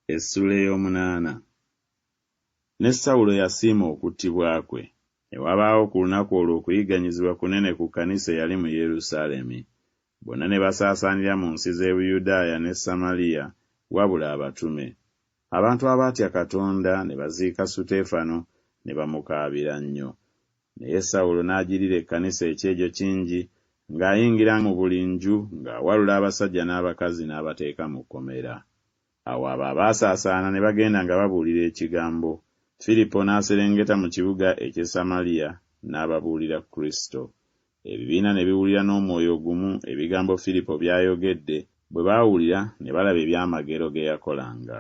Essula ey'omunaana. Ne Sawulo yasiima okuttibwa kwe. Ne wabaawo ku lunaku olwo okuyigganyizibwa kunene ku kkanisa eyali mu Yerusaalemi. Bonna ne basaasaanira mu nsi z'e Buyudaaya ne Samaliya, wabula abatume. Abantu abaatya Katonda ne baziika Suteefano ne bamukaabira nnyo. Naye Sawulo n'agirira ekkanisa ekyejo kingi, ng'ayingira mu buli nju ng'awalula abasajja n'abakazi n'abateeka mu kkomera. Awo abo abaasaasaana ne bagenda nga babuulira ekigambo. Firipo n'aserengeta mu kibuga eky'e Samaliya n'ababuulira Kristo. Ebibiina ne biwulira n'omwoyo gumu ebigambo Firipo by'ayogedde, bwe baawulira ne balaba ebyamagero ge yakolanga.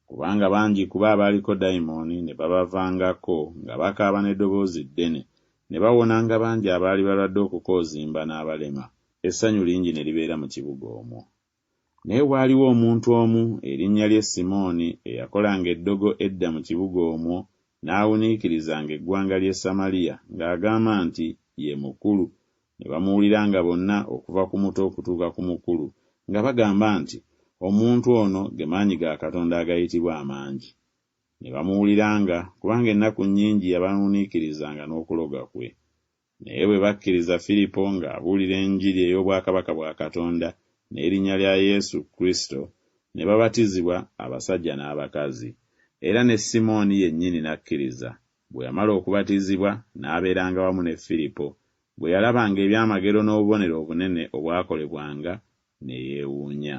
Kubanga bangi kuba abaaliko dayimooni ne babavangako nga bakaaba n'eddoboozi ddene, ne bawonanga bangi abaali balwadde okukoozimba n'abalema. Essanyu lingi ne libeera mu kibuga omwo. Naye waaliwo omuntu omu erinnya lye Simooni eyakolanga eddogo edda mu kibuga omwo n'awuniikirizanga eggwanga ly'e Samaliya ng'agamba nti ye mukulu. Ne bamuwuliranga bonna okuva ku muto okutuuka ku mukulu nga bagamba nti omuntu ono ge maanyi ga Katonda agayitibwa amangi. Ne bamuwuliranga kubanga ennaku nnyingi yabawuniikirizanga n'okuloga kwe. Naye bwe bakkiriza Firipo ng'abuulira enjiri ey'obwakabaka bwa Katonda n'erinnya lya Yesu Kristo, ne babatizibwa abasajja n'abakazi. Era ne Simooni yennyini n'akkiriza. Bwe yamala okubatizibwa n'abeeranga wamu ne Firipo. Bwe yalabanga ebyamagero n'obubonero obunene obwakolebwanga ne yeewuunya.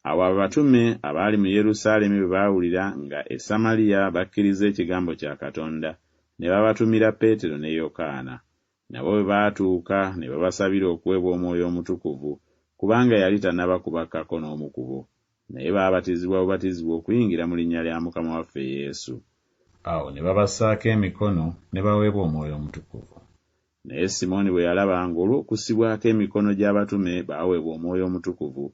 Awo abatume abaali mu Yerusaalemi bwe baawulira nga e Samaliya bakkiriza ekigambo kya Katonda, ne babatumira Peetero ne Yokaana. Nabo bwe baatuuka ne babasabira okuweebwa Omwoyo Omutukuvu, kubanga yali tannabakubakkako n'omu ku bo. Naye baabatizibwa bubatizibwa okuyingira mu linnya lya Mukama waffe Yesu. Awo ne babassaako emikono ne baweebwa Omwoyo Omutukuvu. Naye Simooni bwe yalaba ng'olw'okusibwako emikono gy'abatume baaweebwa Omwoyo Omutukuvu,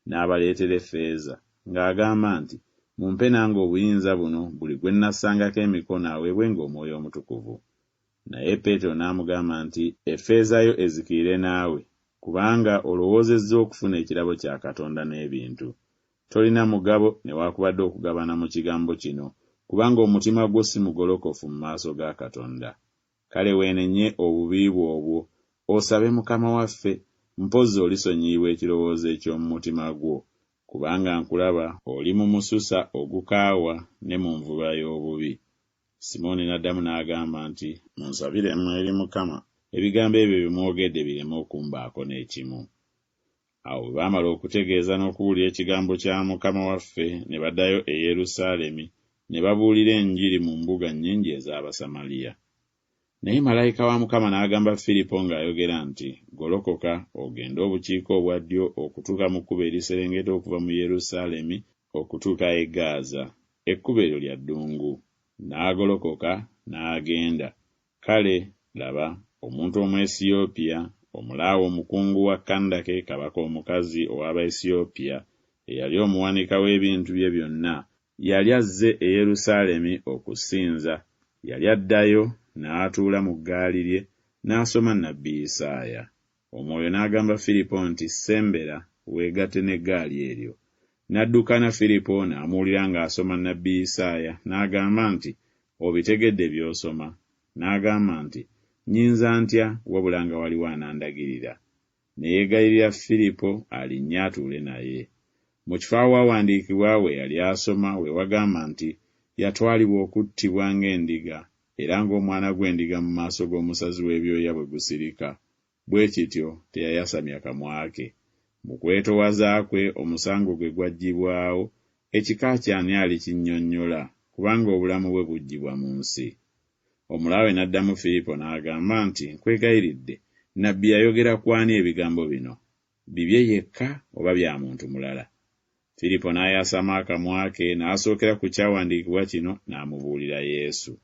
n'abaleetera effeeza, ng'agamba nti, mumpe nange obuyinza buno buli gwe nnassangako emikono aweebwenga Omwoyo Omutukuvu. Naye Peetero n'amugamba nti, effeeza yo ezikirire naawe, kubanga olowoozezza okufuna ekirabo kya Katonda n'ebintu. Tolina mugabo newaakubadde okugabana mu kigambo kino, kubanga omutima gwo si mugolokofu mu maaso ga Katonda. Kale weenenye obubi bwo obwo, osabe Mukama waffe, mpozzi olisonyiyibwa ekirowoozo eky'omu mutima gwo, kubanga nkulaba oli mu mususa ogukaawa ne mu nvuba y'obubi. Simooni n'addamu n'agamba nti, munsabiremu eri Mukama ebigambo ebyo bye mwogedde bireme okumbaako n'ekimu. Awo bwe baamala okutegeeza n'okuwulira ekigambo kya Mukama waffe ne baddayo e Yerusaalemi ne babuulira enjiri mu mbuga nnyingi ez'Abasamaliya. Naye malayika wa Mukama n'agamba Firipo ng'ayogera nti, golokoka ogende obukiika obwa ddyo okutuuka mu kkubo eriserengeta okuva mu Yerusaalemi okutuuka e Gaaza. Ekkubo eryo lya ddungu. N'agolokoka n'agenda. Kale laba, omuntu Omwesiyopya, omulaawe omukungu wa Kandake kabaka omukazi ow'Abaesiyopya, eyali omuwanika w'ebintu bye byonna, yali azze e Yerusaalemi okusinza. Yali addayo n'atuula mu ggaali lye n'asoma nnabbi Isaaya. Omwoyo n'agamba Firipo nti, sembera weegatte n'eggaali eryo. N'addukana Firipo n'amuwulira ng'asoma nnabbi Isaaya, n'agamba nti, obitegedde by'osoma? N'agamba nti, nnyinza ntya wabula nga waliwo anandagirira? Ne yeegayirira Firipo alinnye atuule naye. Mu kifo awawandiikibwa we yali asoma we wagamba nti, yatwalibwa okuttibwa ng'endiga, era ng'omwana gw'endiga mu maaso g'omusazi w'ebyoya bwe gusirika. Bwe kityo teyayasamya kamwa ke. Mu kwetoowaza kwe omusango gwe gwaggyibwawo, ekika ky'ani alikinnyonnyola, kubanga obulamu bwe buggyibwa mu nsi. Omulaawe n'addamu Firipo n'agamba nti, nkwegayiridde, nnabbi yayogera ku ani ebigambo bino? Bibye yekka oba bya muntu mulala? Firipo n'ayasama akamwa ke n'asookera ku kyawandiikibwa kino n'amubuulira Yesu.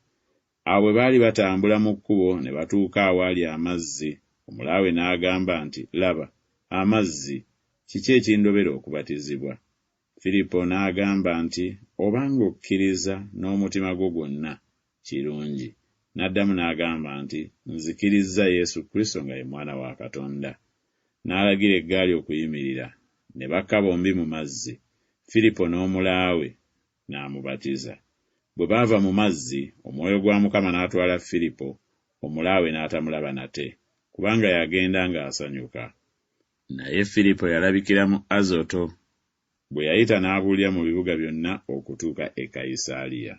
Awo bwe baali batambula mu kkubo ne batuuka awaali amazzi, omulaawe n'agamba nti, laba, amazzi, kiki ekindobera okubatizibwa? Firipo n'agamba nti, obanga okkiriza n'omutima gwo gwonna, kirungi. N'addamu n'agamba nti, nzikirizza Yesu Kristo nga ye Mwana wa Katonda. N'alagira eggaali okuyimirira, ne bakka bombi mu mazzi. Firipo n'omulaawe n'amubatiza. Bwe baava mu mazzi, Omwoyo gwa Mukama n'atwala Firipo, omulaawe n'atamulaba nate, kubanga yagenda ng'asanyuka. Naye Firipo yalabikira mu Azoto. Bwe yayita n'abuulira mu bibuga byonna okutuuka e Kayisaliya.